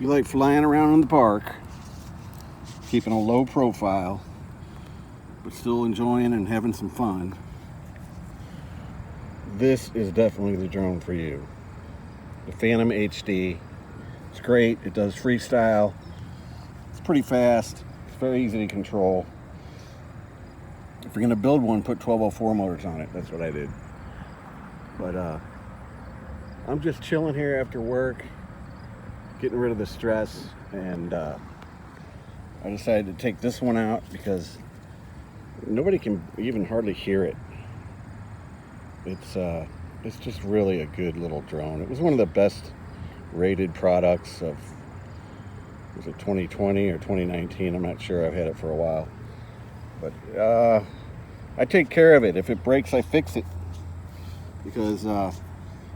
you like flying around in the park, keeping a low profile, but still enjoying and having some fun, this is definitely the drone for you. The Phantom HD. It's great. It does freestyle. It's pretty fast. It's very easy to control. If you're going to build one, put 1204 motors on it. That's what I did. But I'm just chilling here after work, getting rid of the stress, and I decided to take this one out because nobody can even hardly hear it. It's just really a good little drone. It was one of the best rated products of, was it 2020 or 2019? I'm not sure. I've had it for a while. But I take care of it. If it breaks, I fix it. Because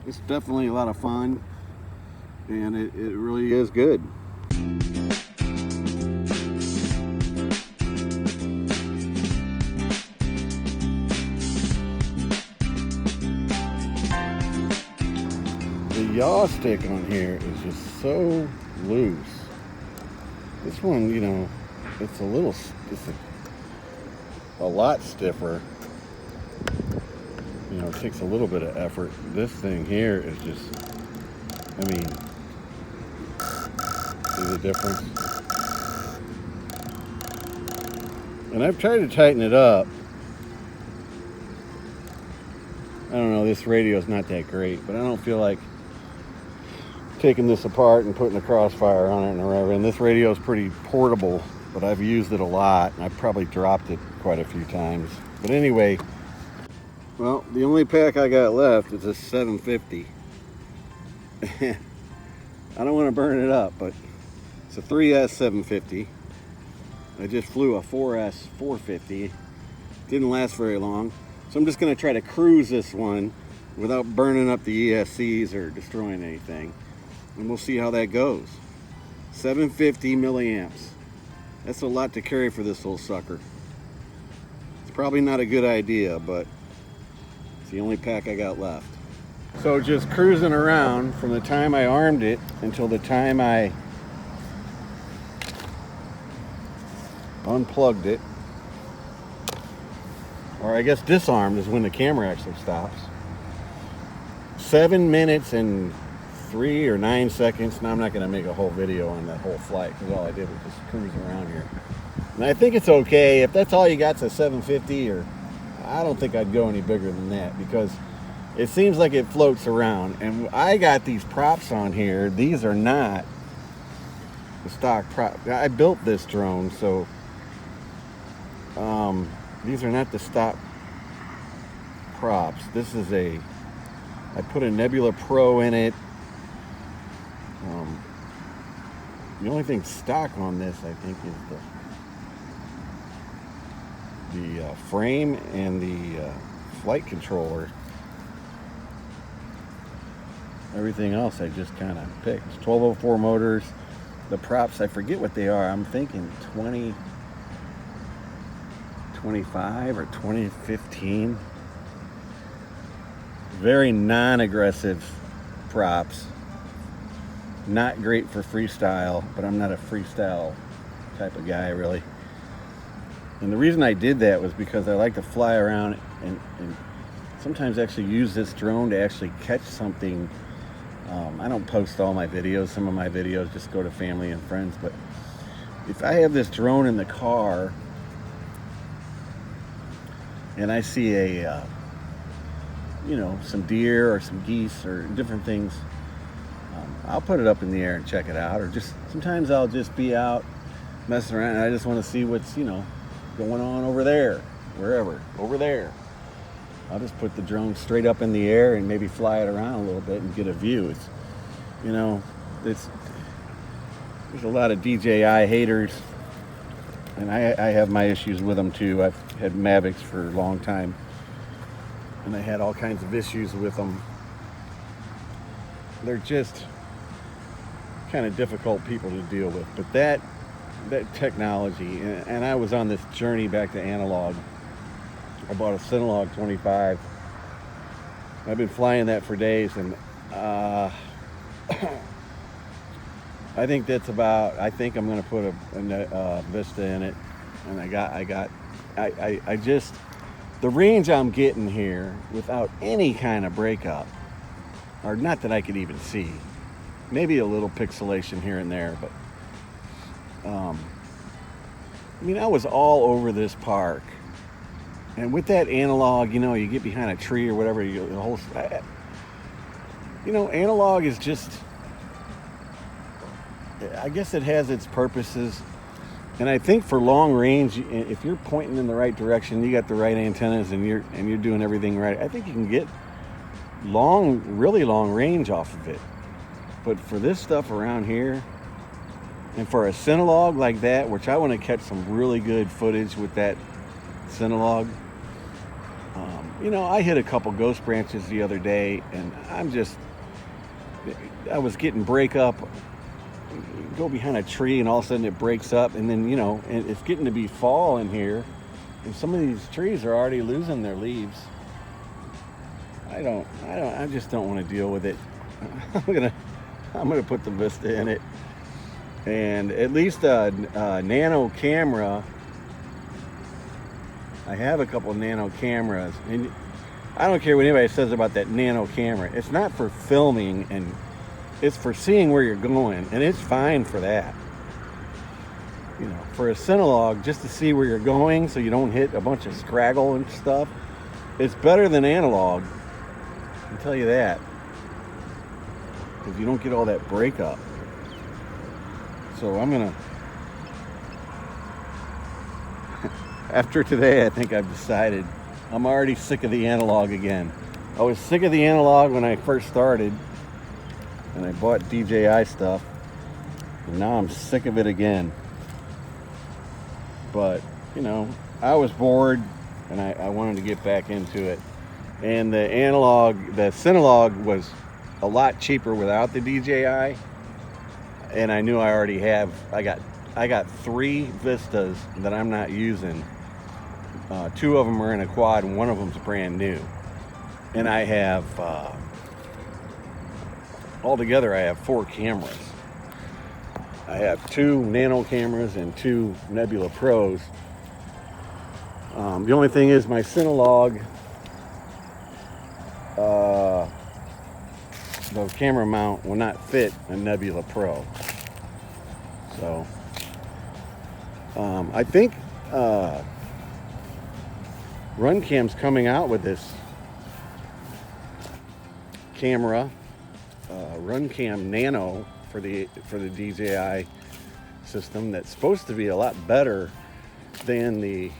it's definitely a lot of fun. And it really is good. The yaw stick on here is just so loose. This one, you know, it's a lot stiffer. You know, it takes a little bit of effort. This thing here is just, I mean, see the difference? And I've tried to tighten it up. I don't know, this radio is not that great, but I don't feel like taking this apart and putting a crossfire on it and whatever. And this radio is pretty portable, but I've used it a lot, and I've probably dropped it quite a few times. But anyway, well, the only pack I got left is a 750. I don't want to burn it up, but it's a 3S 750. I just flew a 4S 450. Didn't last very long. So I'm just going to try to cruise this one without burning up the ESCs or destroying anything. And we'll see how that goes. 750 milliamps. That's a lot to carry for this little sucker. It's probably not a good idea, but it's the only pack I got left. So just cruising around from the time I armed it until the time I unplugged it. Or I guess disarmed is when the camera actually stops. 7 minutes and 3 or 9 seconds. Now I'm not going to make a whole video on that whole flight because all I did was just cruise around here. And I think it's okay if that's all you got's a 750, or I don't think I'd go any bigger than that because it seems like it floats around. And I got these props on here. These are not the stock prop. I built this drone, so these are not the stock props. This is I put a Nebula Pro in it. The only thing stock on this, I think, is the frame and the flight controller. Everything else I just kind of picked. It's 1204 motors. The props, I forget what they are. I'm thinking 2025 or 2015. Very non-aggressive props. Not great for freestyle, but I'm not a freestyle type of guy, really. And the reason I did that was because I like to fly around and sometimes actually use this drone to actually catch something. I don't post all my videos. Some of my videos just go to family and friends. But if I have this drone in the car and I see some deer or some geese or different things, I'll put it up in the air and check it out. Or just sometimes I'll just be out messing around and I just want to see what's going on over there, wherever, over there. I'll just put the drone straight up in the air and maybe fly it around a little bit and get a view. There's a lot of DJI haters, and I have my issues with them too. I've had Mavics for a long time, and I had all kinds of issues with them. They're just kind of difficult people to deal with. But that technology, and I was on this journey back to analog. I bought a Cinelog 25. I've been flying that for days, and I I think that's about, I think I'm going to put a Vista in it. And I just, the range I'm getting here without any kind of breakup, or not that I could even see, maybe a little pixelation here and there, but I mean, I was all over this park, and with that analog, you know, you get behind a tree or whatever, the whole, you know, analog is just, I guess it has its purposes. And I think for long range, if you're pointing in the right direction, you got the right antennas, and you're doing everything right, I think you can get really long range off of it. But for this stuff around here, and for a Cinelog like that, which I want to catch some really good footage with that Cinelog, you know, I hit a couple ghost branches the other day, and I was getting breakup. Go behind a tree and all of a sudden it breaks up, and then, you know, and it's getting to be fall in here, and some of these trees are already losing their leaves. I just don't want to deal with it. I'm gonna put the Vista in it, and at least a nano camera. I have a couple of nano cameras, and I don't care what anybody says about that nano camera. It's not for filming, and it's for seeing where you're going, and it's fine for that. You know, for a Cinelog, just to see where you're going so you don't hit a bunch of scraggle and stuff, it's better than analog. I can tell you that, because you don't get all that breakup. So I'm gonna, after today, I think I've decided I'm already sick of the analog again. I was sick of the analog when I first started, and I bought DJI stuff, and now I'm sick of it again. But, you know, I was bored, and I wanted to get back into it. And the Cinelog was a lot cheaper without the DJI, and I knew I already have, I got 3 Vistas that I'm not using. 2 of them are in a quad, and 1 of them's brand new. And I have, altogether, I have 4 cameras. I have 2 nano cameras and 2 Nebula Pros. The only thing is my Cinelog, the camera mount will not fit a Nebula Pro. So, I think RunCam's coming out with this camera, RunCam Nano for the DJI system, that's supposed to be a lot better than the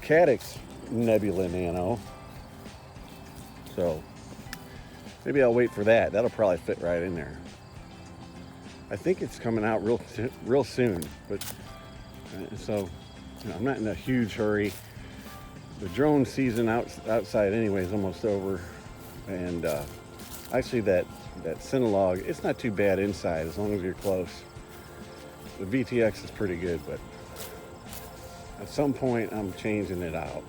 Caddx Nebula Nano. So maybe I'll wait for that. That'll probably fit right in there. I think it's coming out real soon, but so, you know, I'm not in a huge hurry. The drone season outside anyway is almost over, and actually that Cinelog, it's not too bad inside as long as you're close. The VTX is pretty good, but at some point I'm changing it out.